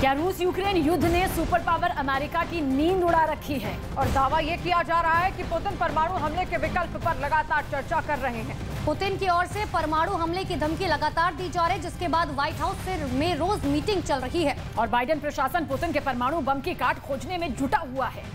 क्या रूस यूक्रेन युद्ध ने सुपर पावर अमेरिका की नींद उड़ा रखी है? और दावा यह किया जा रहा है कि पुतिन परमाणु हमले के विकल्प पर लगातार चर्चा कर रहे हैं। पुतिन की ओर से परमाणु हमले की धमकी लगातार दी जा रही है, जिसके बाद व्हाइट हाउस में रोज मीटिंग चल रही है और बाइडेन प्रशासन पुतिन के परमाणु बम की काट खोजने में जुटा हुआ है।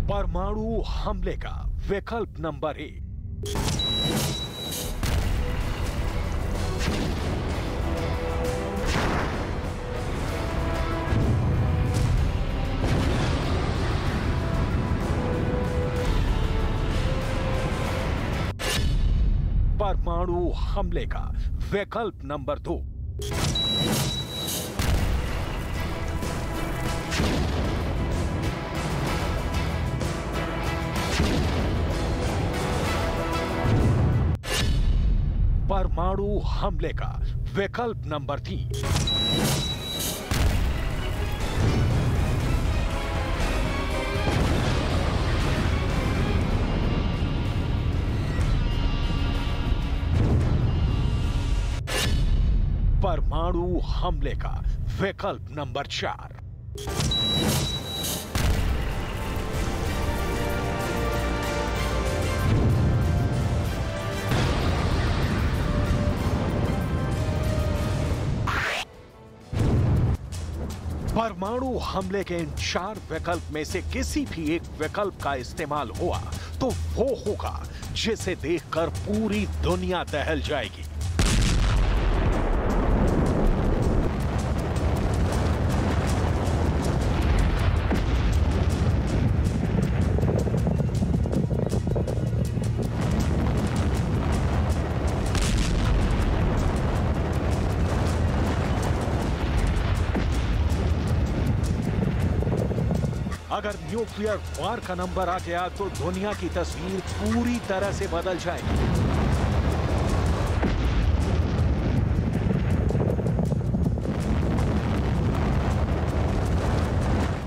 परमाणु हमले का विकल्प नंबर 1। परमाणु हमले का विकल्प नंबर 2। परमाणु हमले का विकल्प नंबर 3। परमाणु हमले का विकल्प नंबर 4। परमाणु हमले के इन 4 विकल्प में से किसी भी एक विकल्प का इस्तेमाल हुआ तो वो होगा जिसे देखकर पूरी दुनिया दहल जाएगी। अगर न्यूक्लियर वार का नंबर आ गया तो दुनिया की तस्वीर पूरी तरह से बदल जाएगी।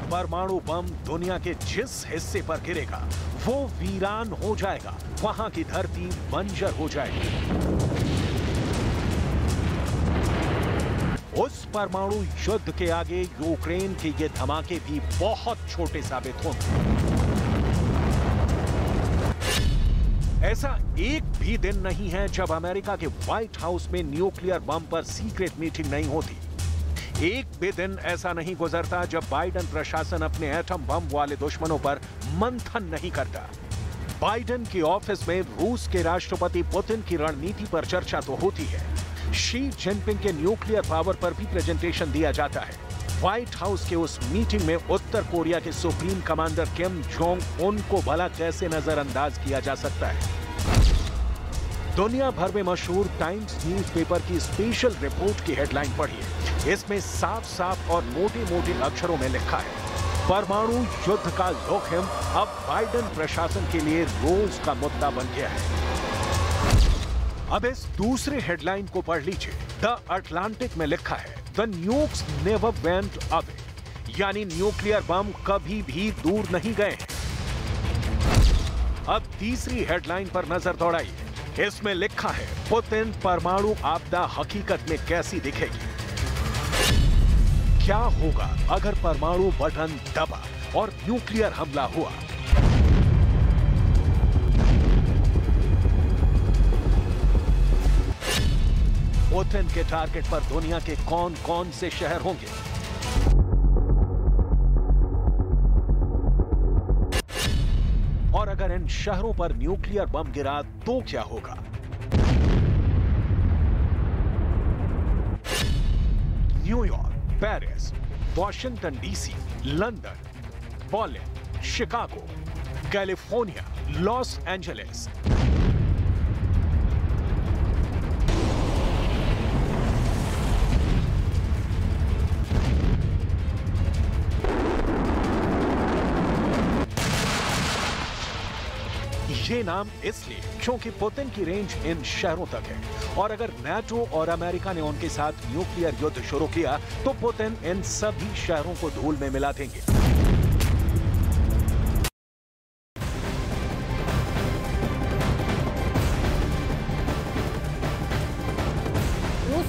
परमाणु बम दुनिया के जिस हिस्से पर गिरेगा वो वीरान हो जाएगा, वहां की धरती बंजर हो जाएगी। उस परमाणु युद्ध के आगे यूक्रेन के ये धमाके भी बहुत छोटे साबित होंगे। ऐसा एक भी दिन नहीं है जब अमेरिका के व्हाइट हाउस में न्यूक्लियर बम पर सीक्रेट मीटिंग नहीं होती। एक भी दिन ऐसा नहीं गुजरता जब बाइडेन प्रशासन अपने एटम बम वाले दुश्मनों पर मंथन नहीं करता। बाइडेन के ऑफिस में रूस के राष्ट्रपति पुतिन की रणनीति पर चर्चा तो होती है, शी जिनपिंग के न्यूक्लियर पावर पर भी प्रेजेंटेशन दिया जाता है। व्हाइट हाउस के उस मीटिंग में उत्तर कोरिया के supreme commander Kim Jong Un को भला कैसे नजरअंदाज किया जा सकता है। दुनिया भर में मशहूर टाइम्स न्यूज़पेपर की स्पेशल रिपोर्ट की हेडलाइन पढ़िए। इसमें साफ साफ और मोटे मोटे अक्षरों में लिखा है, परमाणु युद्ध का जोखिम अब बाइडेन प्रशासन के लिए रोज का मुद्दा बन गया है। अब इस दूसरे हेडलाइन को पढ़ लीजिए। द अटलांटिक में लिखा है, the nukes never went away, यानी न्यूक्लियर बम कभी भी दूर नहीं गए हैं। अब तीसरी हेडलाइन पर नजर दौड़ाइए। इसमें लिखा है, पुतिन परमाणु आपदा हकीकत में कैसी दिखेगी। क्या होगा अगर परमाणु बटन दबा और न्यूक्लियर हमला हुआ? पुतिन के टारगेट पर दुनिया के कौन कौन से शहर होंगे? और अगर इन शहरों पर न्यूक्लियर बम गिरा तो क्या होगा? New York, Paris, Washington DC, London, Berlin, Chicago, California, Los Angeles, ये नाम इसलिए क्योंकि पुतिन की रेंज इन शहरों तक है और अगर नाटो और अमेरिका ने उनके साथ न्यूक्लियर युद्ध शुरू किया तो पुतिन इन सभी शहरों को धूल में मिला देंगे।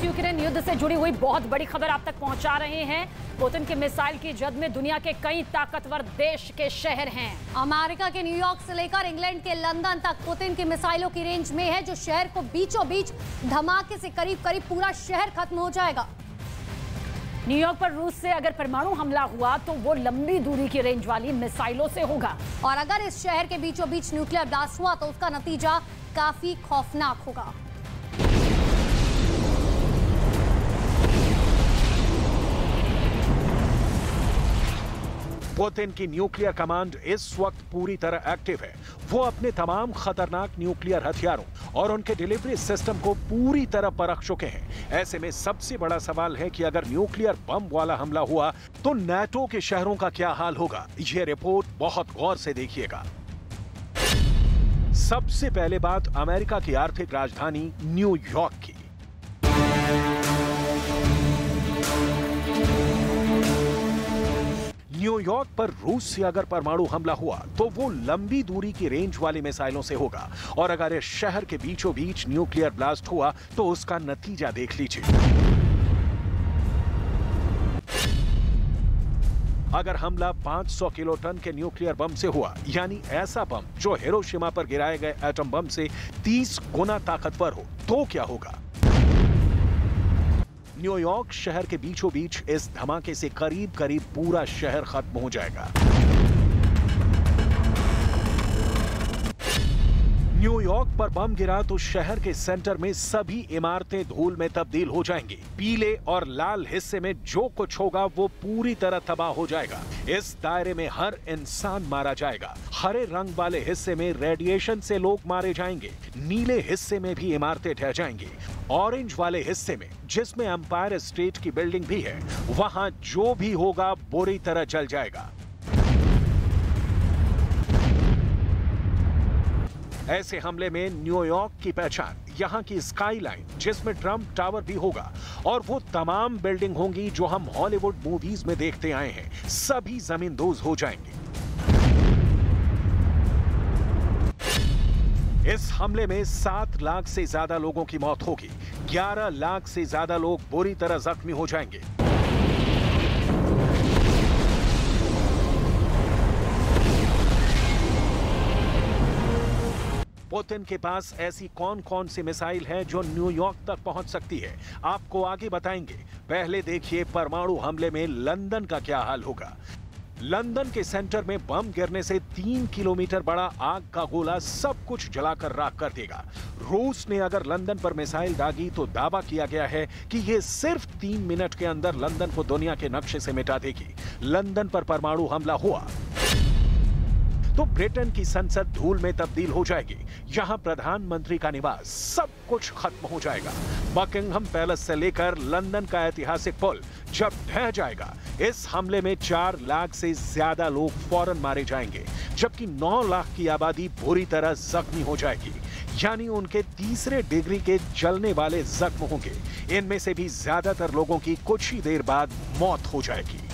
यूक्रेन युद्ध से जुड़ी हुई बहुत बड़ी खबर आप तक पहुंचा रहे हैं। पुतिन के मिसाइल की जद में दुनिया के कई ताकतवर देश के शहर हैं। अमेरिका के न्यूयॉर्क से लेकर इंग्लैंड के लंदन तक पुतिन की मिसाइलों की रेंज में है, जो शहर को बीचों बीच धमाके से करीब करीब पूरा शहर खत्म हो जाएगा। न्यूयॉर्क पर रूस से अगर परमाणु हमला हुआ तो वो लंबी दूरी की रेंज वाली मिसाइलों से होगा और अगर इस शहर के बीचों बीच न्यूक्लियर ब्लास्ट हुआ तो उसका नतीजा काफी खौफनाक होगा। पुतिन की न्यूक्लियर कमांड इस वक्त पूरी तरह एक्टिव है। वो अपने तमाम खतरनाक न्यूक्लियर हथियारों और उनके डिलीवरी सिस्टम को पूरी तरह परख चुके हैं। ऐसे में सबसे बड़ा सवाल है कि अगर न्यूक्लियर बम वाला हमला हुआ तो नाटो के शहरों का क्या हाल होगा। यह रिपोर्ट बहुत गौर से देखिएगा। सबसे पहले बात अमेरिका की आर्थिक राजधानी न्यूयॉर्क की। न्यूयॉर्क पर रूस से अगर परमाणु हमला हुआ तो वो लंबी दूरी की रेंज वाली मिसाइलों से होगा और अगर इस शहर के बीचों बीच न्यूक्लियर ब्लास्ट हुआ तो उसका नतीजा देख लीजिए। अगर हमला 500 किलोटन के न्यूक्लियर बम से हुआ, यानी ऐसा बम जो हिरोशिमा पर गिराए गए एटम बम से 30 गुना ताकतवर हो, तो क्या होगा। न्यूयॉर्क शहर के बीचों बीच इस धमाके से करीब करीब पूरा शहर खत्म हो जाएगा। न्यूयॉर्क पर बम गिरा तो शहर के सेंटर में सभी इमारतें धूल में तब्दील हो जाएंगी। पीले और लाल हिस्से में जो कुछ होगा वो पूरी तरह तबाह हो जाएगा। इस दायरे में हर इंसान मारा जाएगा। हरे रंग वाले हिस्से में रेडिएशन से लोग मारे जाएंगे। नीले हिस्से में भी इमारतें ढह जाएंगी। ऑरेंज वाले हिस्से में, जिसमें एम्पायर स्टेट की बिल्डिंग भी है, वहां जो भी होगा बुरी तरह जल जाएगा। ऐसे हमले में न्यूयॉर्क की पहचान यहां की स्काईलाइन, जिसमें ट्रम्प टावर भी होगा, और वो तमाम बिल्डिंग होंगी जो हम हॉलीवुड मूवीज में देखते आए हैं, सभी जमींदोज हो जाएंगी। इस हमले में 7 लाख से ज्यादा लोगों की मौत होगी। 11 लाख से ज्यादा लोग बुरी तरह जख्मी हो जाएंगे। पुतिन के पास ऐसी कौन कौन सी मिसाइल है जो न्यूयॉर्क तक पहुंच सकती है, आपको आगे बताएंगे। पहले देखिए परमाणु हमले में लंदन का क्या हाल होगा। लंदन के सेंटर में बम गिरने से 3 किलोमीटर बड़ा आग का गोला सब कुछ जलाकर राख कर देगा। रूस ने अगर लंदन पर मिसाइल दागी तो दावा किया गया है कि यह सिर्फ 3 मिनट के अंदर लंदन को दुनिया के नक्शे से मिटा देगी। लंदन पर परमाणु हमला हुआ तो ब्रिटेन की संसद धूल में तब्दील हो जाएगी। यहां प्रधानमंत्री का निवास, सब कुछ खत्म हो जाएगा। बकिंघम पैलेस से लेकर लंदन का ऐतिहासिक पुल जब ढह जाएगा, इस हमले में 4 लाख से ज्यादा लोग फौरन मारे जाएंगे, जबकि 9 लाख की आबादी बुरी तरह जख्मी हो जाएगी, यानी उनके तीसरे डिग्री के जलने वाले जख्म होंगे। इनमें से भी ज्यादातर लोगों की कुछ ही देर बाद मौत हो जाएगी।